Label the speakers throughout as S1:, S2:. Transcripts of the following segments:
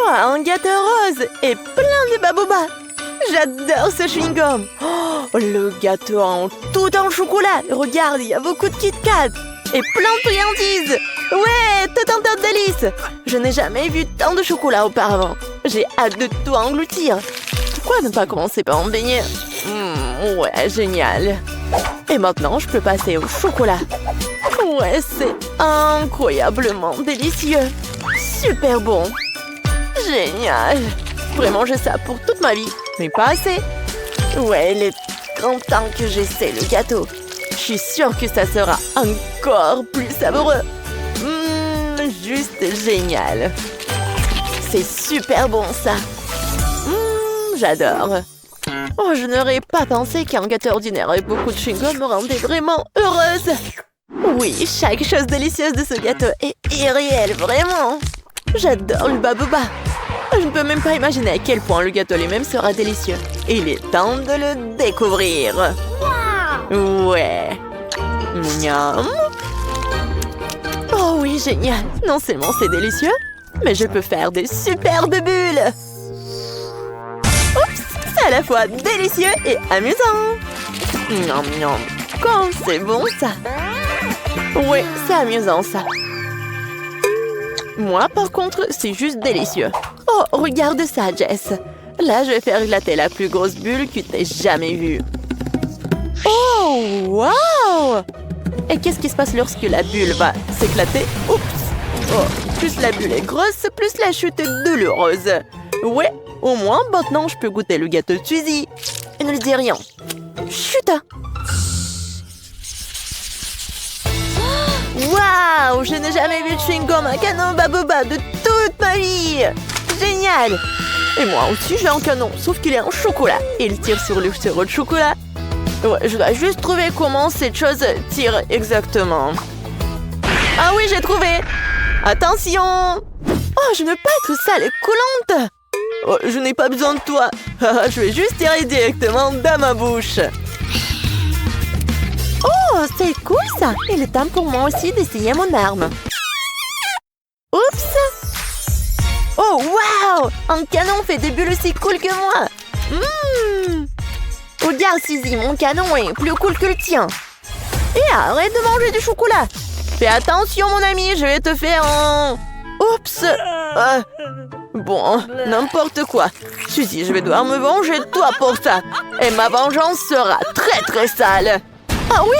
S1: Oh, un gâteau rose et plein de babobas. J'adore ce chewing-gum. Oh, le gâteau tout en chocolat. Regarde, il y a beaucoup de Kit Kat et plein de friandises. Ouais, tout un tas de délices. Je n'ai jamais vu tant de chocolat auparavant. J'ai hâte de tout engloutir. Pourquoi ne pas commencer par en baigner? Ouais, génial. Et maintenant, je peux passer au chocolat. Ouais, c'est incroyablement délicieux. Super bon. Génial. Je pourrais manger ça pour toute ma vie, mais pas assez. Ouais, il est grand temps que j'essaie le gâteau. Je suis sûre que ça sera encore plus savoureux. Juste génial. C'est super bon, ça. J'adore. Oh, je n'aurais pas pensé qu'un gâteau ordinaire avec beaucoup de chewing-gum me rendait vraiment heureuse. Oui, chaque chose délicieuse de ce gâteau est irréelle, vraiment. J'adore le baboba. Je ne peux même pas imaginer à quel point le gâteau lui-même sera délicieux. Il est temps de le découvrir. Ouais. Miam. Oh oui, génial. Non seulement c'est délicieux, mais je peux faire des superbes bulles. Oups, c'est à la fois délicieux et amusant. Miam, miam. Quand c'est bon, ça. Oui, c'est amusant, ça. Moi, par contre, c'est juste délicieux. Oh, regarde ça, Jess. Là, je vais faire éclater la plus grosse bulle que tu aies jamais vue. Oh, wow! Et qu'est-ce qui se passe lorsque la bulle va s'éclater? Oups! Oh, plus la bulle est grosse, plus la chute est douloureuse. Ouais, au moins, maintenant, je peux goûter le gâteau de Suzy. Et ne lui dis rien. Chut! Waouh! Je n'ai jamais vu de chewing-gum à canon baboba de toute ma vie! Génial! Et moi aussi, j'ai un canon, sauf qu'il est en chocolat. Et il tire sur le sirop de chocolat. Ouais, je dois juste trouver comment cette chose tire exactement. Ah oui, j'ai trouvé! Attention! Oh, je ne veux pas être sale et collante! Oh, je n'ai pas besoin de toi. Je vais juste tirer directement dans ma bouche. Oh, c'est cool ça! Il est temps pour moi aussi d'essayer mon arme. Oups! Oh, wow! Un canon fait des bulles aussi cool que moi! Regarde, Suzy, mon canon est plus cool que le tien. Et arrête de manger du chocolat! Fais attention, mon ami, je vais te faire un... Oups! Bon, n'importe quoi. Suzy, je vais devoir me venger de toi pour ça. Et ma vengeance sera très très sale. Ah oui?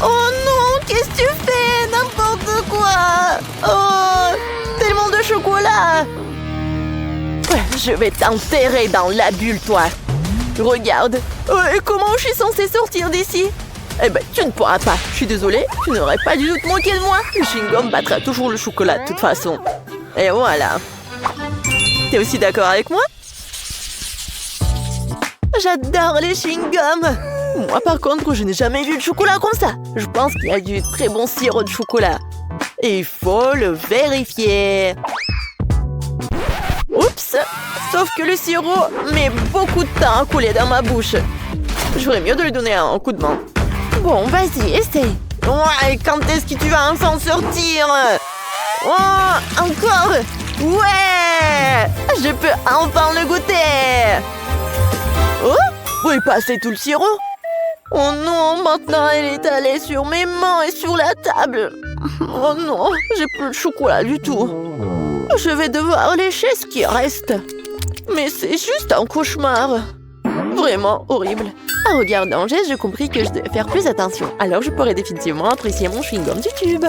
S1: Oh non, qu'est-ce que tu fais? N'importe quoi! Oh, tellement de chocolat! Je vais t'enterrer dans la bulle, toi. Regarde. Et comment je suis censée sortir d'ici? Eh ben, tu ne pourras pas. Je suis désolée, tu n'aurais pas dû te moquer de moi. Le chewing-gum battra toujours le chocolat, de toute façon. Et voilà. T'es aussi d'accord avec moi? J'adore les chewing-gums. Moi, par contre, je n'ai jamais vu de chocolat comme ça. Je pense qu'il y a du très bon sirop de chocolat. Et il faut le vérifier. Oups! Sauf que le sirop met beaucoup de temps à couler dans ma bouche. J'aurais mieux de lui donner un coup de main. Bon, vas-y, essaye. Ouais, quand est-ce que tu vas s'en sortir? Oh, encore? Ouais! Je peux enfin le goûter! Oh! Où est passé tout le sirop? Oh non, maintenant elle est allée sur mes mains et sur la table. Oh non, j'ai plus de chocolat du tout. Je vais devoir lécher ce qui reste. Mais c'est juste un cauchemar. Vraiment horrible. En regardant Jess, j'ai compris que je devais faire plus attention. Alors je pourrais définitivement apprécier mon chewing-gum du tube.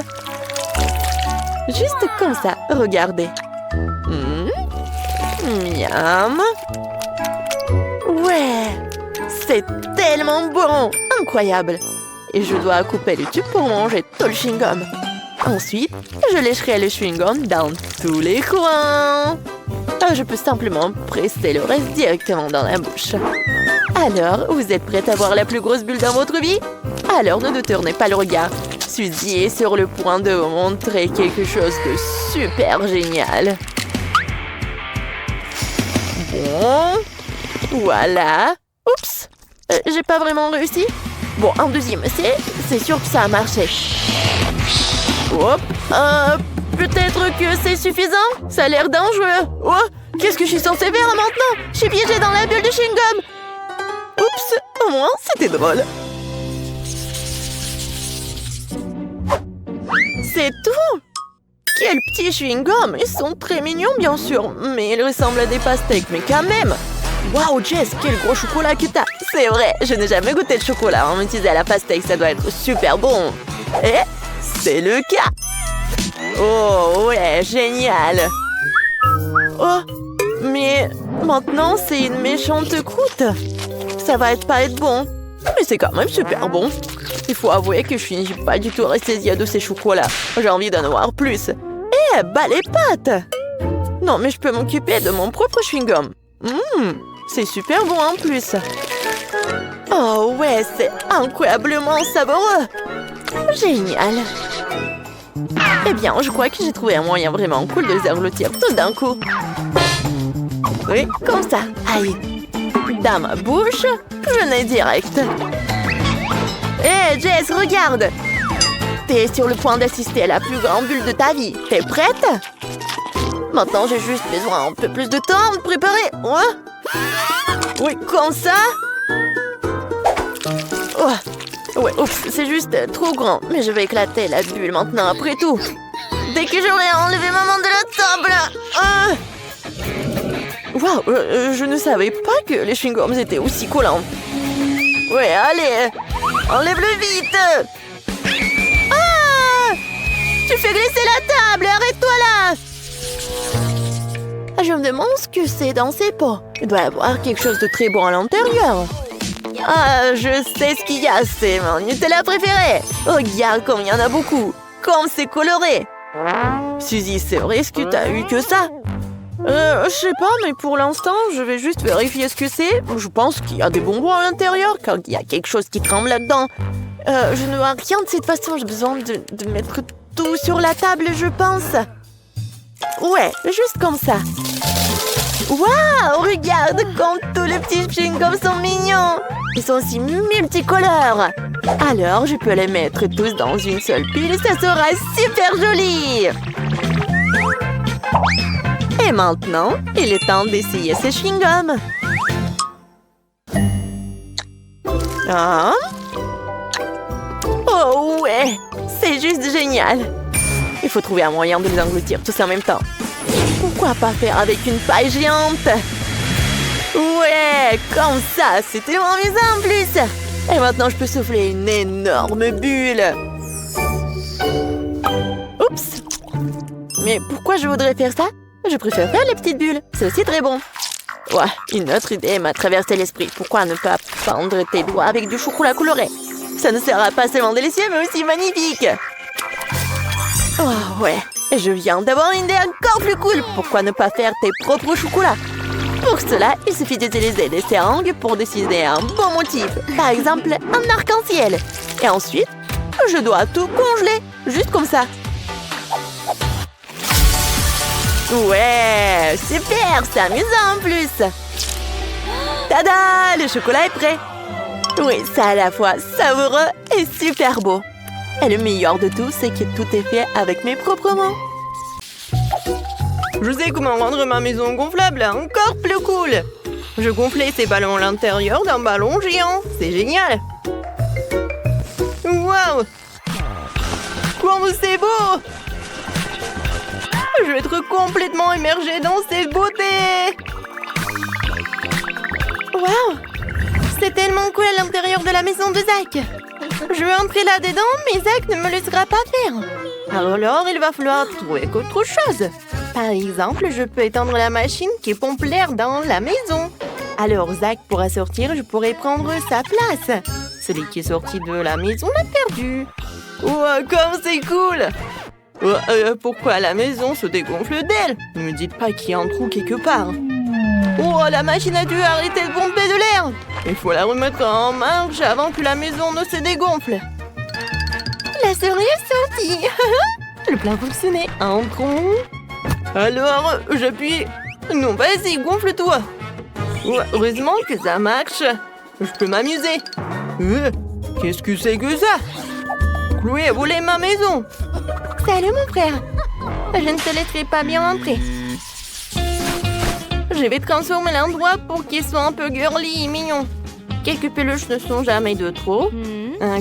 S1: Juste comme ça, regardez. Miam. Ouais, c'est tellement bon. Incroyable. Et je dois couper le tube pour manger tout le chewing-gum. Ensuite, je lécherai le chewing-gum dans tous les coins. Je peux simplement presser le reste directement dans la bouche. Alors, vous êtes prête à voir la plus grosse bulle dans votre vie? Alors, ne détournez pas le regard. Suzy est sur le point de vous montrer quelque chose de super génial. Bon, voilà. Oups, j'ai pas vraiment réussi. Bon, un deuxième essai, c'est sûr que ça a marché. Hop, peut-être que c'est suffisant? Ça a l'air dangereux. Oh, Qu'est-ce que je suis censée faire maintenant? Je suis piégée dans la bulle de chewing-gum. Oups, au moins, c'était drôle. C'est tout. Quels petits chewing-gums. Ils sont très mignons, bien sûr. Mais ils ressemblent à des pastèques, mais quand même. Waouh, Jess, quel gros chocolat que t'as. C'est vrai, je n'ai jamais goûté de chocolat. On me disait à la pastèque, ça doit être super bon. Et c'est le cas. Oh, ouais, génial. Oh, mais maintenant, c'est une méchante croûte. Ça va pas être bon. Mais c'est quand même super bon. Il faut avouer que je suis pas du tout restée de ces chocolats. J'ai envie d'en avoir plus. Eh, bah les pâtes. Non, mais je peux m'occuper de mon propre chewing-gum. C'est super bon en plus. Oh ouais, c'est incroyablement savoureux. Génial. Eh bien, je crois que j'ai trouvé un moyen vraiment cool de les engloutir tout d'un coup. Oui, comme ça. Aïe. Dans ma bouche, je n'ai direct. Hé, Jess, regarde. T'es sur le point d'assister à la plus grande bulle de ta vie. T'es prête? Maintenant, j'ai juste besoin un peu plus de temps de préparer. Oui, comme ça. Oh. Ouais, oups, c'est juste trop grand. Mais je vais éclater la bulle maintenant, après tout. Dès que j'aurai enlevé ma main de la table. Waouh, je ne savais pas que les chewing-gums étaient aussi collants. Ouais, allez, enlève-le vite. Ah! Tu fais glisser la table, arrête-toi là. Je me demande ce que c'est dans ces pots. Il doit y avoir quelque chose de très bon à l'intérieur. Ah, je sais ce qu'il y a, c'est mon Nutella préféré. Regarde comme il y en a beaucoup. Comme c'est coloré. Suzy, c'est vrai ce que t'as eu que ça? Je sais pas, mais pour l'instant, je vais juste vérifier ce que c'est. Je pense qu'il y a des bonbons à l'intérieur, car il y a quelque chose qui tremble là-dedans. Je ne vois rien de cette façon. J'ai besoin de mettre tout sur la table, je pense. Ouais, juste comme ça. Waouh, regarde comme tous les petits chewing-gums sont mignons. Ils sont aussi multicolores. Alors, je peux les mettre tous dans une seule pile et ça sera super joli. Et maintenant, il est temps d'essayer ces chewing-gums. Ah. Oh ouais, c'est juste génial. Il faut trouver un moyen de les engloutir tous en même temps. Pourquoi pas faire avec une paille géante? Ouais, comme ça, c'est tellement amusant en plus. Et maintenant, je peux souffler une énorme bulle. Oups. Mais pourquoi je voudrais faire ça? Je préfère faire les petites bulles. C'est aussi très bon. Ouais, une autre idée m'a traversé l'esprit. Pourquoi ne pas pendre tes doigts avec du chocolat coloré? Ça ne sera pas seulement délicieux, mais aussi magnifique. Oh ouais, et je viens d'avoir une idée encore plus cool. Pourquoi ne pas faire tes propres chocolats? Pour cela, il suffit d'utiliser des seringues pour dessiner un beau motif. Par exemple, un arc-en-ciel. Et ensuite, je dois tout congeler. Juste comme ça. Ouais, super, c'est amusant en plus. Tada, le chocolat est prêt. Oui, c'est à la fois savoureux et super beau. Et le meilleur de tout, c'est que tout est fait avec mes propres mains. Je sais comment rendre ma maison gonflable encore plus cool. Je gonflais ces ballons à l'intérieur d'un ballon géant. C'est génial. Waouh! Comme c'est beau! Je vais être complètement immergée dans cette beauté. Waouh! C'est tellement cool à l'intérieur de la maison de Zach. Je vais entrer là-dedans, mais Zach ne me laissera pas faire. Alors, il va falloir trouver autre chose. Par exemple, je peux étendre la machine qui pompe l'air dans la maison. Alors, Zach pourra sortir, je pourrai prendre sa place. Celui qui est sorti de la maison l'a perdu. Wow, comme c'est cool! Pourquoi la maison se dégonfle d'elle? Ne me dites pas qu'il y a un trou quelque part. Oh, la machine a dû arrêter de pomper de l'air. Il faut la remettre en marche avant que la maison ne se dégonfle. La souris est sortie. Le plan fonctionnait. Entrons. Alors, j'appuie. Non, vas-y, gonfle-toi. Ouais, heureusement que ça marche. Je peux m'amuser. Qu'est-ce que c'est que ça? Chloé a volé ma maison. Salut mon frère. Je ne te laisserai pas bien entrer. Je vais transformer l'endroit pour qu'il soit un peu girly et mignon. Quelques peluches ne sont jamais de trop.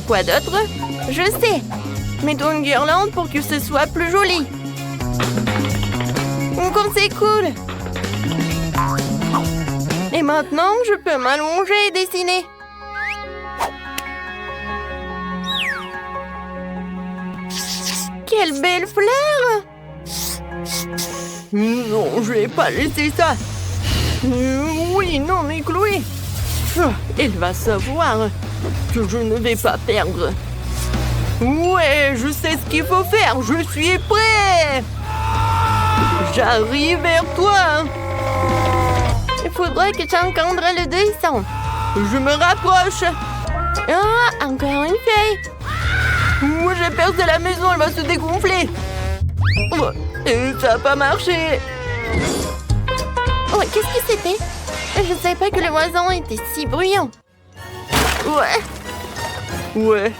S1: Quoi d'autre? Je sais. Mettons une guirlande pour que ce soit plus joli. Comme c'est cool. Et maintenant, je peux m'allonger et dessiner. Quelle belle fleur! Non, je vais pas laisser ça. Oui, non, mais Chloé. Elle va savoir que je ne vais pas perdre. Ouais, je sais ce qu'il faut faire. Je suis prêt. J'arrive vers toi. Il faudrait que tu encadres le dessin. Je me rapproche. Ah, encore une feuille. Moi, j'ai peur que la maison, elle va se dégonfler. Et ça n'a pas marché. Oh, qu'est-ce que c'était? Je ne savais pas que le voisin était si bruyant. Ouais.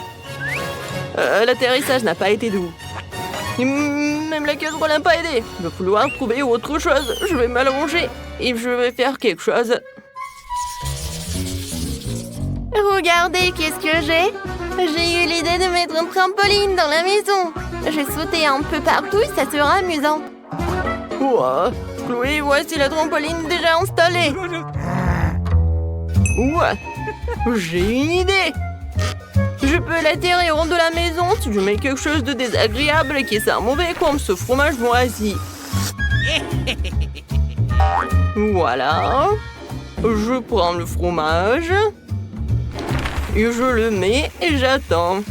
S1: L'atterrissage n'a pas été doux. Même la casserole n'a pas aidé. Il va falloir trouver autre chose. Je vais m'allonger et je vais faire quelque chose. Regardez, qu'est-ce que j'ai? J'ai eu l'idée de mettre un trampoline dans la maison. Je vais sauter un peu partout et ça sera amusant. Ouah, Chloé, voici la trampoline déjà installée. Ouah, j'ai une idée. Je peux l'attirer hors de la maison si je mets quelque chose de désagréable qui sent mauvais comme ce fromage moisi. Voilà. Je prends le fromage. Et je le mets et j'attends.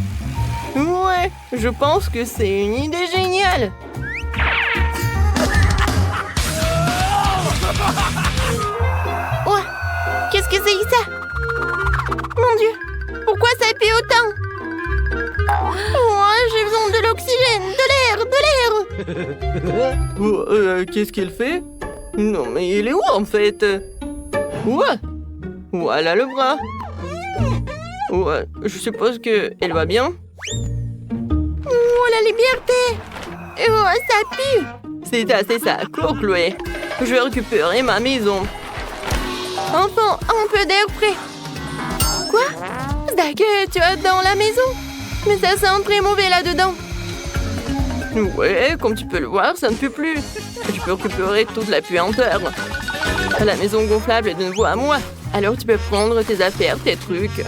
S1: Ouais, je pense que c'est une idée géniale. Ouais, qu'est-ce que c'est ça? Mon Dieu, pourquoi ça pue autant? Ouais, j'ai besoin de l'oxygène, de l'air. Qu'est-ce qu'elle fait? Non, mais il est où en fait? Ouais, voilà le bras. Ouais, je suppose qu'elle va bien. Oh, la liberté! Oh, ça pue! C'est assez ça, cours, Chloé. Je vais récupérer ma maison. Enfin, un peu d'air frais. Quoi? Zach, tu es dans la maison? Mais ça sent très mauvais là-dedans. Ouais, comme tu peux le voir, ça ne pue plus. Tu peux récupérer toute la puanteur. La maison gonflable est de nouveau à moi. Alors tu peux prendre tes affaires, tes trucs.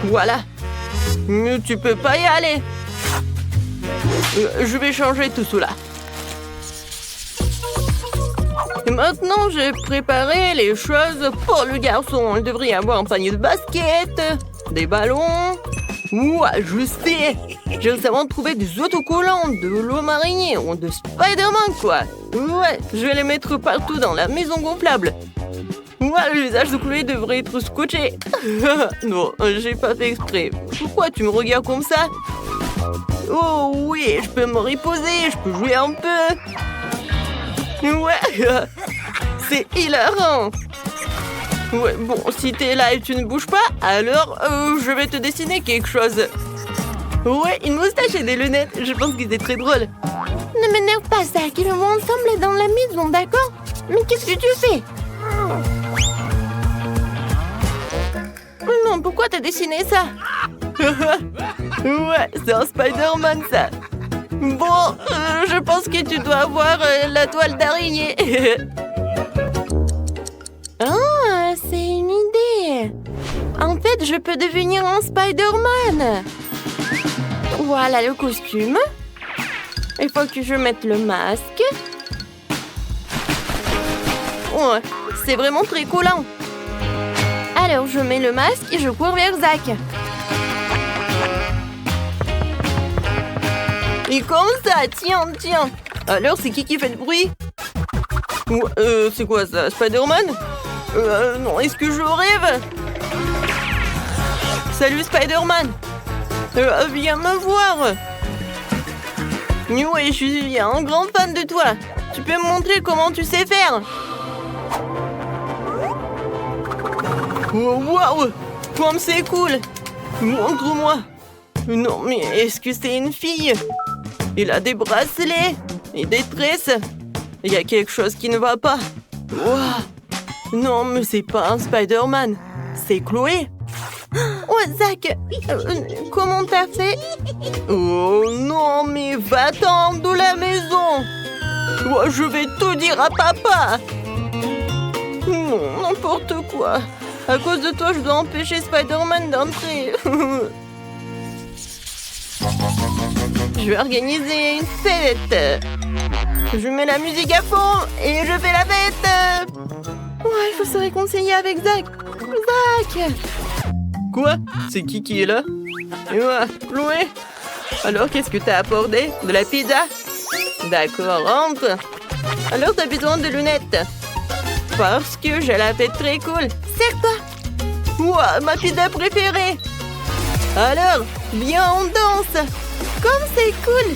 S1: Voilà. Mais tu peux pas y aller. Je vais changer tout cela. Et maintenant, j'ai préparé les choses pour le garçon. Il devrait y avoir un panier de basket, des ballons. Ouah, je sais. J'ai récemment trouvé des autocollants de l'homme araignée ou de Spider-Man, quoi. Ouais, je vais les mettre partout dans la maison gonflable. Ouais, le visage de Chloé devrait être scotché. Non, j'ai pas fait exprès. Pourquoi tu me regardes comme ça? Oh oui, je peux me reposer, je peux jouer un peu. Ouais, c'est hilarant. Ouais, bon, si t'es là et tu ne bouges pas, alors je vais te dessiner quelque chose. Ouais, une moustache et des lunettes, je pense que c'est très drôle. Ne m'énerve pas, Zach, ils vont ensemble dans la maison, d'accord? Mais qu'est-ce que tu fais? Non, pourquoi t'as dessiné ça? Ouais, c'est un Spider-Man, ça. Bon, je pense que tu dois avoir la toile d'araignée. Ah, c'est une idée. En fait, je peux devenir un Spider-Man. Voilà le costume. Il faut que je mette le masque. Ouais, c'est vraiment très collant. Alors, je mets le masque et je cours vers Zach. Et comme ça, tiens. Alors, c'est qui fait le bruit? C'est quoi ça, Spider-Man? Non, est-ce que je rêve? Salut, Spider-Man. Viens me voir. Ouais, je suis un grand fan de toi. Tu peux me montrer comment tu sais faire? Waouh! Comme c'est cool! Montre-moi! Non, mais est-ce que c'est une fille? Il a des bracelets et des tresses. Il y a quelque chose qui ne va pas. Ouah. Non, mais c'est pas un Spider-Man. C'est Chloé. Oh, Zach, comment t'as fait? Oh non, mais va-t'en de la maison. Oh, je vais tout dire à papa. Non, n'importe quoi. À cause de toi, je dois empêcher Spider-Man d'entrer. Je vais organiser une fête. Je mets la musique à fond et je fais la fête. Ouais, il faut se réconcilier avec Zach. Zach! Quoi? C'est qui est là? Et moi, Chloé? Alors, qu'est-ce que t'as apporté? De la pizza? D'accord, rentre. Alors, t'as besoin de lunettes? Parce que j'ai la tête très cool. Serre-toi! Ouah, ma pizza préférée! Alors, viens, on danse! Comme c'est cool!